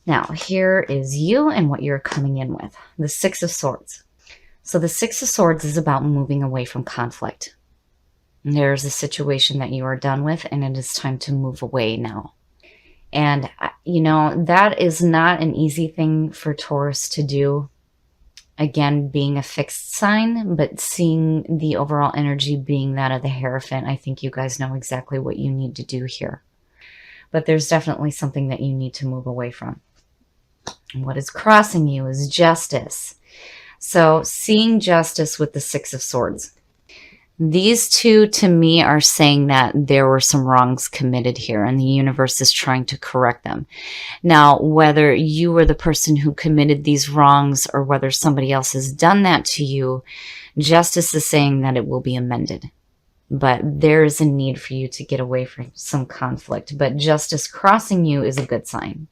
Now, here is you and what you're coming in with. The Six of Swords. So the Six of Swords is about moving away from conflict. There's a situation that you are done with, and it is time to move away now. And, that is not an easy thing for Taurus to do. Again, being a fixed sign, but seeing the overall energy being that of the Hierophant, I think you guys know exactly what you need to do here. But there's definitely something that you need to move away from. What is crossing you is justice. So seeing justice with the Six of Swords. These two, to me, are saying that there were some wrongs committed here and the universe is trying to correct them. Now, whether you were the person who committed these wrongs or whether somebody else has done that to you, justice is saying that it will be amended. But there is a need for you to get away from some conflict. But justice crossing you is a good sign.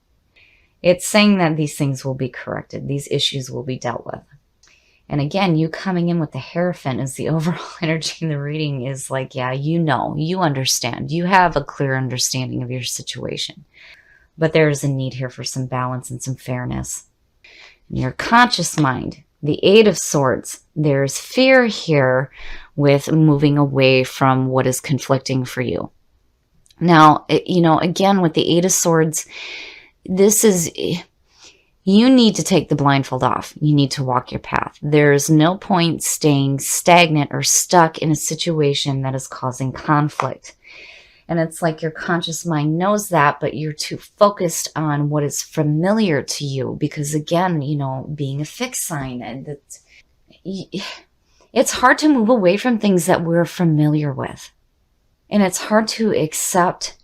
It's saying that these things will be corrected. These issues will be dealt with. And again, you coming in with the Hierophant as the overall energy in the reading is like, yeah, you understand. You have a clear understanding of your situation. But there is a need here for some balance and some fairness. In your conscious mind, the Eight of Swords, there's fear here with moving away from what is conflicting for you. Now, again, with the Eight of Swords, this is... you need to take the blindfold off. You need to walk your path. There's no point staying stagnant or stuck in a situation that is causing conflict. And it's like your conscious mind knows that, but you're too focused on what is familiar to you. Because again, being a fixed sign, and it's hard to move away from things that we're familiar with. And it's hard to accept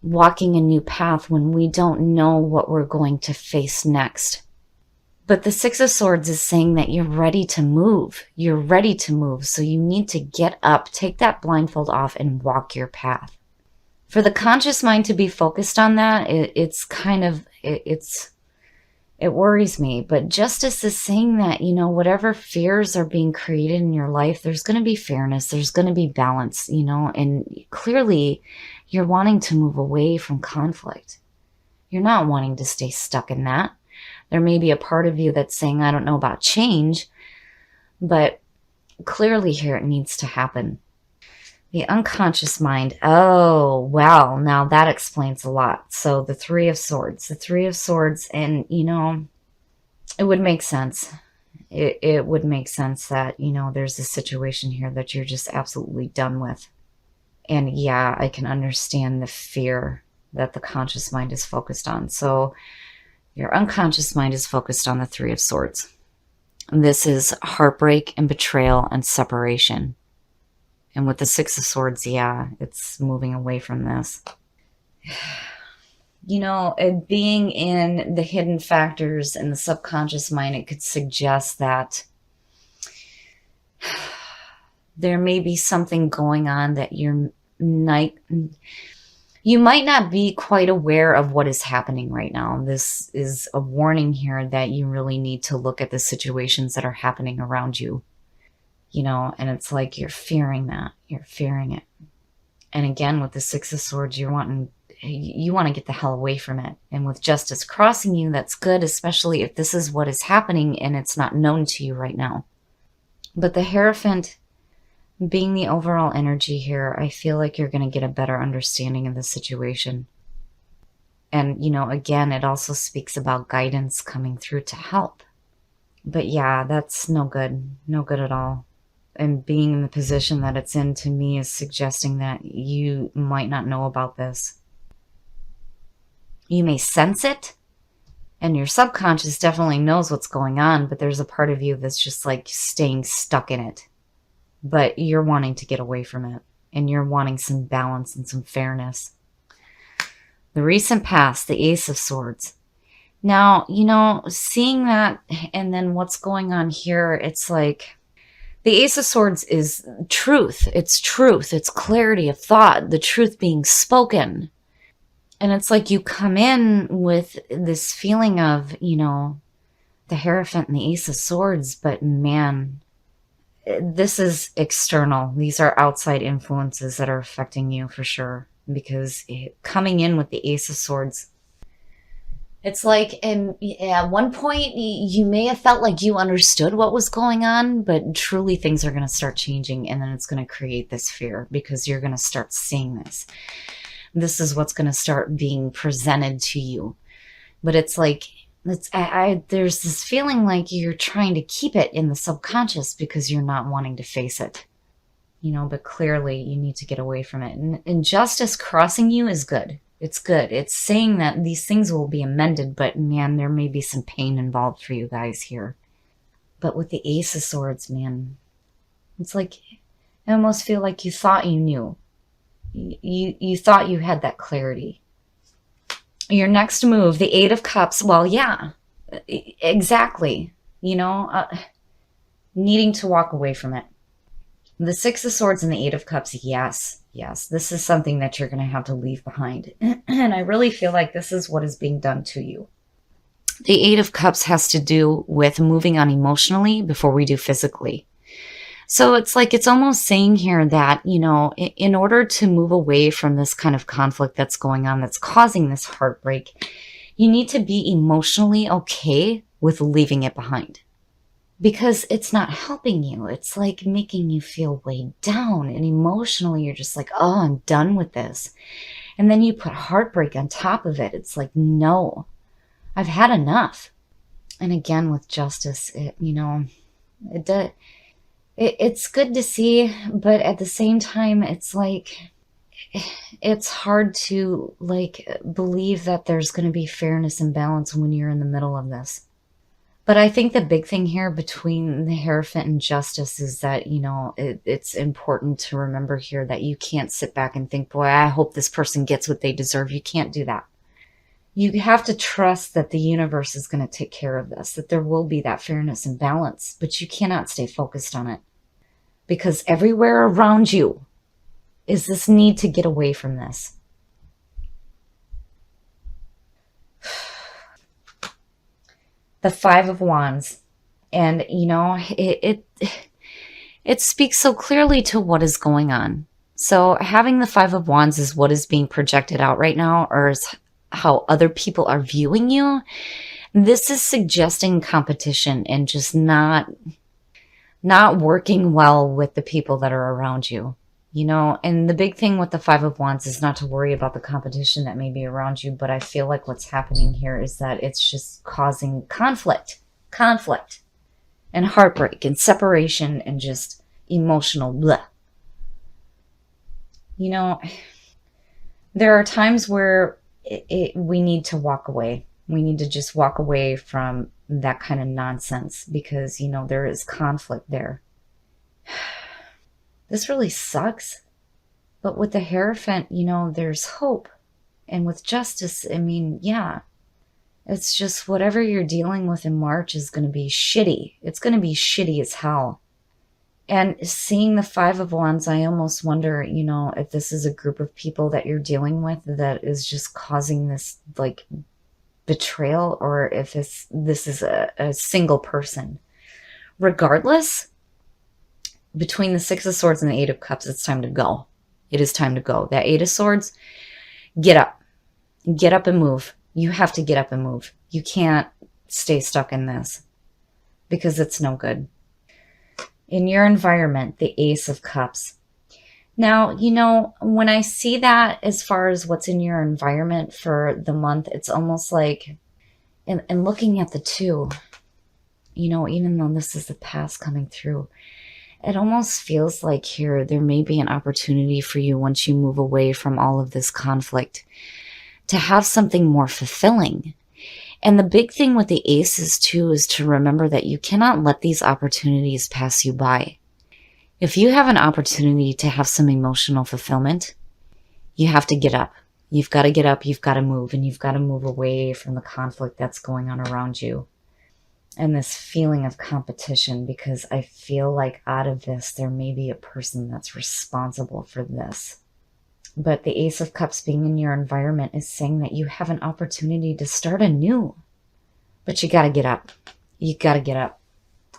walking a new path when we don't know what we're going to face next. But the Six of Swords is saying that you're ready to move. You're ready to move. So you need to get up, take that blindfold off, and walk your path. For the conscious mind to be focused on that, it worries me. But justice is saying that, whatever fears are being created in your life, there's going to be fairness. There's going to be balance, and clearly you're wanting to move away from conflict. You're not wanting to stay stuck in that. There may be a part of you that's saying, I don't know about change, but clearly here it needs to happen. The unconscious mind. Oh, wow. Now that explains a lot. So the Three of Swords. The Three of Swords, and, it would make sense. It would make sense that, there's a situation here that you're just absolutely done with. And yeah, I can understand the fear that the conscious mind is focused on. So your unconscious mind is focused on the Three of Swords. This is heartbreak and betrayal and separation. And with the Six of Swords, yeah, it's moving away from this. Being in the hidden factors in the subconscious mind, it could suggest that there may be something going on that you might not be quite aware of what is happening right now. This is a warning here that you really need to look at the situations that are happening around you. And it's like you're fearing that. You're fearing it. And again, with the Six of Swords, you want to get the hell away from it. And with justice crossing you, that's good, especially if this is what is happening and it's not known to you right now. But the Hierophant, being the overall energy here, I feel like you're going to get a better understanding of the situation. And, again, it also speaks about guidance coming through to help. But yeah, that's no good. No good at all. And being in the position that it's in, to me, is suggesting that you might not know about this. You may sense it, and your subconscious definitely knows what's going on, but there's a part of you that's just like staying stuck in it. But you're wanting to get away from it, and you're wanting some balance and some fairness. The recent past, the Ace of Swords. Now, seeing that and then what's going on here, it's like the Ace of Swords is truth. It's truth. It's clarity of thought, the truth being spoken. And it's like you come in with this feeling of, the Hierophant and the Ace of Swords, but man, this is external. These are outside influences that are affecting you for sure. Because coming in with the Ace of Swords, It's like, and at one point, you may have felt like you understood what was going on, but truly things are going to start changing, and then it's going to create this fear because you're going to start seeing this. This is what's going to start being presented to you. But it's like, there's this feeling like you're trying to keep it in the subconscious because you're not wanting to face it. But clearly you need to get away from it. And injustice crossing you is good. It's good. It's saying that these things will be amended, but man, there may be some pain involved for you guys here. But with the Ace of Swords, man, it's like, I almost feel like you thought you knew. You thought you had that clarity. Your next move, the Eight of Cups, well, yeah, exactly. Needing to walk away from it. The Six of Swords and the Eight of Cups, yes, this is something that you're going to have to leave behind. And I really feel like this is what is being done to you. The Eight of Cups has to do with moving on emotionally before we do physically. So it's like, it's almost saying here that, in order to move away from this kind of conflict that's going on, that's causing this heartbreak, you need to be emotionally okay with leaving it behind. Because it's not helping you. It's like making you feel weighed down. And emotionally, you're just like, oh, I'm done with this. And then you put heartbreak on top of it. It's like, no, I've had enough. And again, with justice, it's good to see. But at the same time, it's like, it's hard to believe that there's going to be fairness and balance when you're in the middle of this. But I think the big thing here between the Hierophant and Justice is that, it's important to remember here that you can't sit back and think, boy, I hope this person gets what they deserve. You can't do that. You have to trust that the universe is going to take care of this, that there will be that fairness and balance, but you cannot stay focused on it. Because everywhere around you is this need to get away from this. The Five of Wands. And, it speaks so clearly to what is going on. So having the Five of Wands is what is being projected out right now, or is how other people are viewing you. This is suggesting competition and just not working well with the people that are around you. And the big thing with the Five of Wands is not to worry about the competition that may be around you, but I feel like what's happening here is that it's just causing conflict, and heartbreak, and separation, and just emotional bleh. There are times where we need to walk away. We need to just walk away from that kind of nonsense because, there is conflict there. This really sucks. But with the Hierophant, there's hope. And with Justice, yeah. It's just whatever you're dealing with in March is going to be shitty. It's going to be shitty as hell. And seeing the Five of Wands, I almost wonder, if this is a group of people that you're dealing with that is just causing this, betrayal, or if this is a single person. Regardless, between the Six of Swords and the Eight of Cups, it's time to go. It is time to go. That Eight of Swords, get up. Get up and move. You have to get up and move. You can't stay stuck in this because it's no good. In your environment, the Ace of Cups. Now, when I see that as far as what's in your environment for the month, it's almost like, and looking at the two, even though this is the past coming through, it almost feels like here there may be an opportunity for you once you move away from all of this conflict to have something more fulfilling. And the big thing with the aces too is to remember that you cannot let these opportunities pass you by. If you have an opportunity to have some emotional fulfillment, you have to get up. You've got to get up, you've got to move, and you've got to move away from the conflict that's going on around you. And this feeling of competition, because I feel like out of this, there may be a person that's responsible for this. But the Ace of Cups being in your environment is saying that you have an opportunity to start anew. But you got to get up. You got to get up.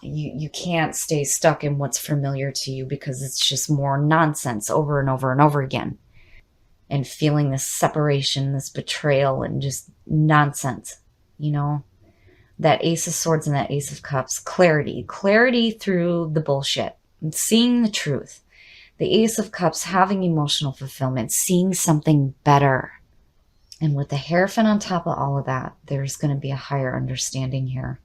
You can't stay stuck in what's familiar to you because it's just more nonsense over and over and over again. And feeling this separation, this betrayal, and just nonsense. you know, that Ace of Swords and that Ace of Cups, clarity. Clarity through the bullshit. Seeing the truth. The Ace of Cups, having emotional fulfillment, seeing something better. And with the Hierophant on top of all of that, there's going to be a higher understanding here.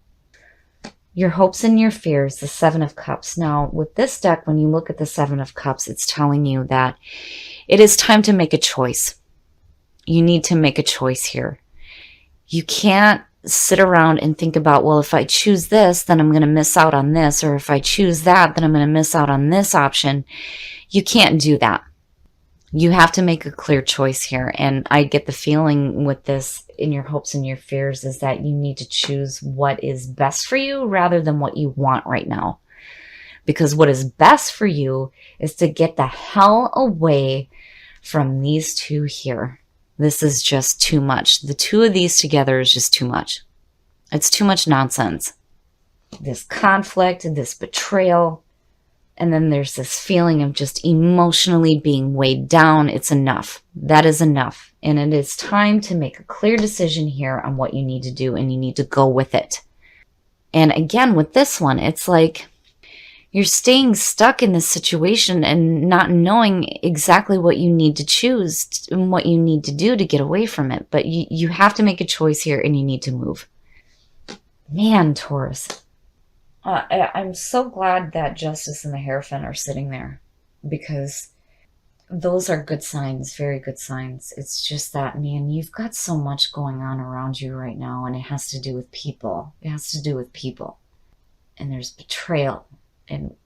Your hopes and your fears, the Seven of Cups. Now, with this deck, when you look at the Seven of Cups, it's telling you that it is time to make a choice. You need to make a choice here. You can't sit around and think about, well, if I choose this, then I'm going to miss out on this. Or if I choose that, then I'm going to miss out on this option. You can't do that. You have to make a clear choice here. And I get the feeling with this in your hopes and your fears is that you need to choose what is best for you rather than what you want right now. Because what is best for you is to get the hell away from these two here. This is just too much. The two of these together is just too much. It's too much nonsense. This conflict, this betrayal, and then there's this feeling of just emotionally being weighed down. It's enough. That is enough. And it is time to make a clear decision here on what you need to do, and you need to go with it. And again, with this one, it's like you're staying stuck in this situation and not knowing exactly what you need to choose and what you need to do to get away from it. But you have to make a choice here, and you need to move. Man, Taurus. I'm so glad that Justice and the Hierophant are sitting there, because those are good signs, very good signs. It's just that, man, you've got so much going on around you right now, and it has to do with people. It has to do with people. And there's betrayal, and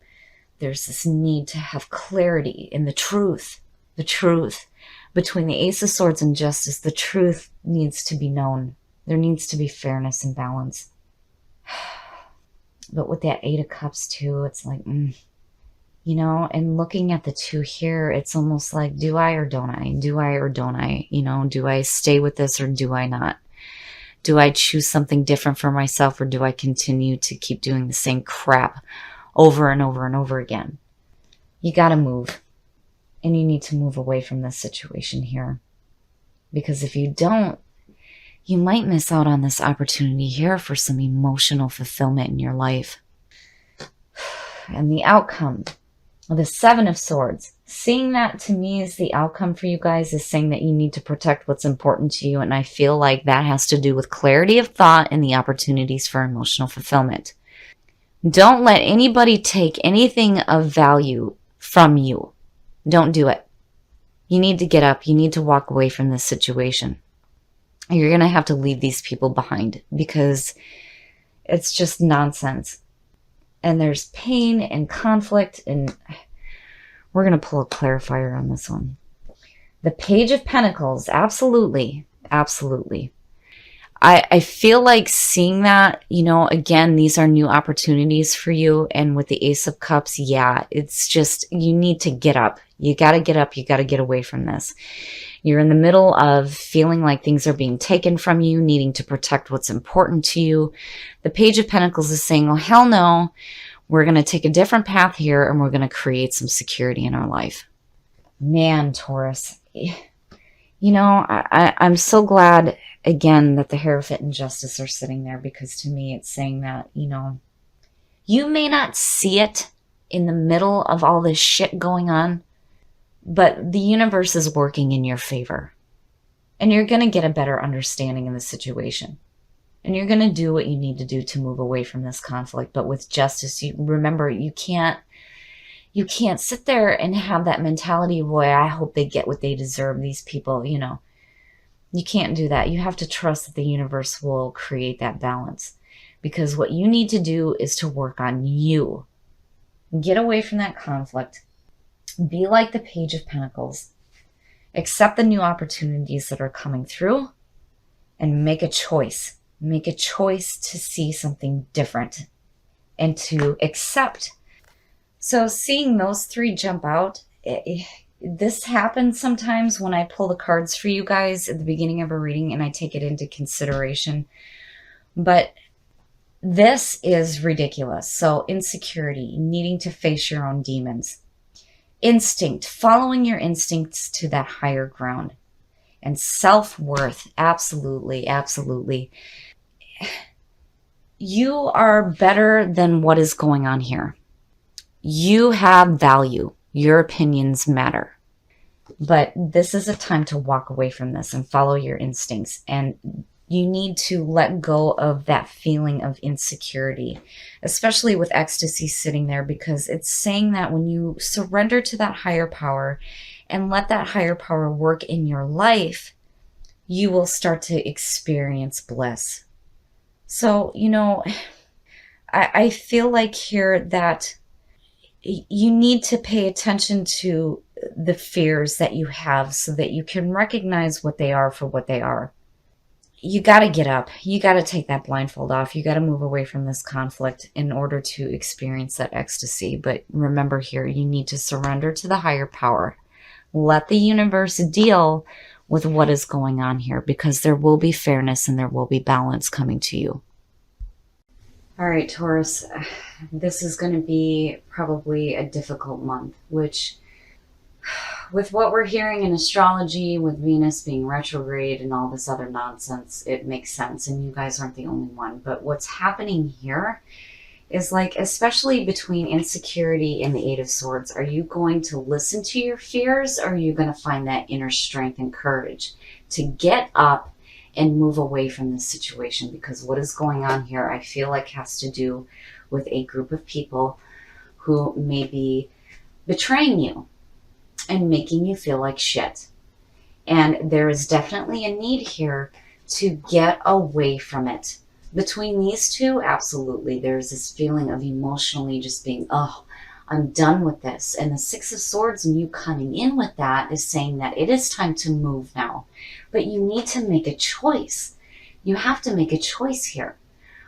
there's this need to have clarity in the truth. The truth. Between the Ace of Swords and Justice, the truth needs to be known. There needs to be fairness and balance. But with that Eight of Cups too, it's like, you know, and looking at the two here, it's almost like, do I or don't I? Do I or don't I? You know, do I stay with this or do I not? Do I choose something different for myself, or do I continue to keep doing the same crap over and over and over again? You got to move, and you need to move away from this situation here, because if you don't, you might miss out on this opportunity here for some emotional fulfillment in your life. And the outcome of the Seven of Swords, seeing that to me as the outcome for you guys is saying that you need to protect what's important to you. And I feel like that has to do with clarity of thought and the opportunities for emotional fulfillment. Don't let anybody take anything of value from you. Don't do it. You need to get up. You need to walk away from this situation. You're going to have to leave these people behind, because it's just nonsense. And there's pain and conflict, and we're going to pull a clarifier on this one. The Page of Pentacles, absolutely, absolutely. I feel like seeing that, you know, again, these are new opportunities for you. And with the Ace of Cups, yeah, it's just, you need to get up. You got to get up. You got to get away from this. You're in the middle of feeling like things are being taken from you, needing to protect what's important to you. The Page of Pentacles is saying, oh, hell no, we're going to take a different path here, and we're going to create some security in our life. Man, Taurus, you know, I'm so glad, again, that the Hierophant and Justice are sitting there, because to me it's saying that, you know, you may not see it in the middle of all this shit going on, but the universe is working in your favor, and you're going to get a better understanding of the situation, and you're going to do what you need to do to move away from this conflict. But with Justice, you remember, you can't sit there and have that mentality of, boy, I hope they get what they deserve, these people, you know. You can't do that. You have to trust that the universe will create that balance, because what you need to do is to work on you. Get away from that conflict. Be like the Page of Pentacles. Accept the new opportunities that are coming through, and make a choice. Make a choice to see something different and to accept. So seeing those three jump out, this happens sometimes when I pull the cards for you guys at the beginning of a reading, and I take it into consideration. But this is ridiculous. So insecurity, needing to face your own demons. Instinct, following your instincts to that higher ground. And self-worth, absolutely, absolutely. you are better than what is going on here. You have value. Your opinions matter. But this is a time to walk away from this and follow your instincts. And you need to let go of that feeling of insecurity, especially with ecstasy sitting there, because it's saying that when you surrender to that higher power and let that higher power work in your life, you will start to experience bliss. So, I feel like here that you need to pay attention to the fears that you have so that you can recognize what they are for what they are. You got to get up. You got to take that blindfold off. You got to move away from this conflict in order to experience that ecstasy. But remember here, you need to surrender to the higher power. Let the universe deal with what is going on here, because there will be fairness and there will be balance coming to you. All right, Taurus, this is going to be probably a difficult month, which with what we're hearing in astrology, with Venus being retrograde and all this other nonsense, it makes sense. And you guys aren't the only one. But what's happening here is, like, especially between insecurity and the Eight of Swords, are you going to listen to your fears, or are you going to find that inner strength and courage to get up and move away from this situation? Because what is going on here, I feel like, has to do with a group of people who may be betraying you and making you feel like shit. And there is definitely a need here to get away from it. Between these two, absolutely, there's this feeling of emotionally just being, oh, I'm done with this. And the Six of Swords and you coming in with that is saying that it is time to move now. But you need to make a choice. You have to make a choice here.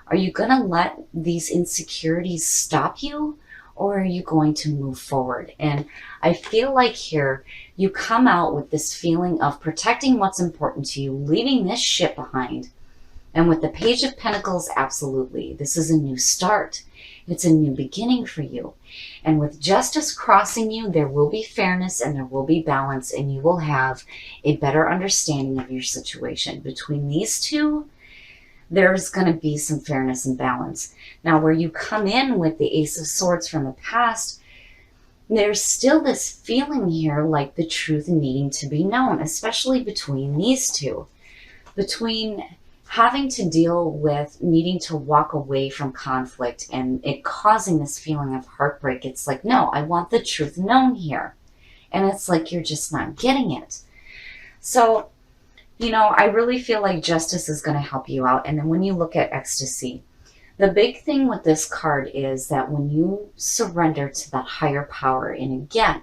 Are you going to let these insecurities stop you, or are you going to move forward? And I feel like here you come out with this feeling of protecting what's important to you, leaving this shit behind. And with the Page of Pentacles, absolutely. This is a new start. It's a new beginning for you. And with justice crossing you, there will be fairness and there will be balance, and you will have a better understanding of your situation. Between these two, there's going to be some fairness and balance. Now, where you come in with the Ace of Swords from the past, there's still this feeling here like the truth needing to be known, especially between these two. Between having to deal with needing to walk away from conflict and it causing this feeling of heartbreak. It's like, no, I want the truth known here. And it's like you're just not getting it. So, I really feel like justice is going to help you out. And then when you look at ecstasy, the big thing with this card is that when you surrender to that higher power, and again,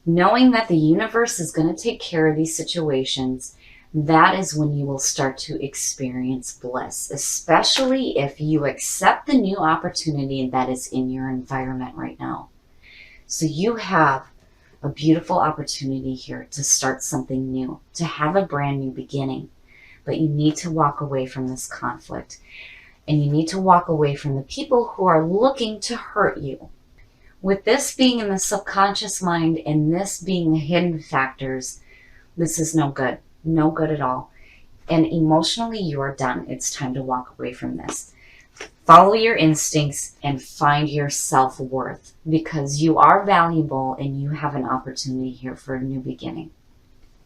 knowing that the universe is going to take care of these situations, that is when you will start to experience bliss, especially if you accept the new opportunity that is in your environment right now. So you have a beautiful opportunity here to start something new, to have a brand new beginning. But you need to walk away from this conflict. And you need to walk away from the people who are looking to hurt you. With this being in the subconscious mind and this being the hidden factors, this is no good. No good at all. And emotionally, you are done. It's time to walk away from this. Follow your instincts and find your self-worth, because you are valuable and you have an opportunity here for a new beginning.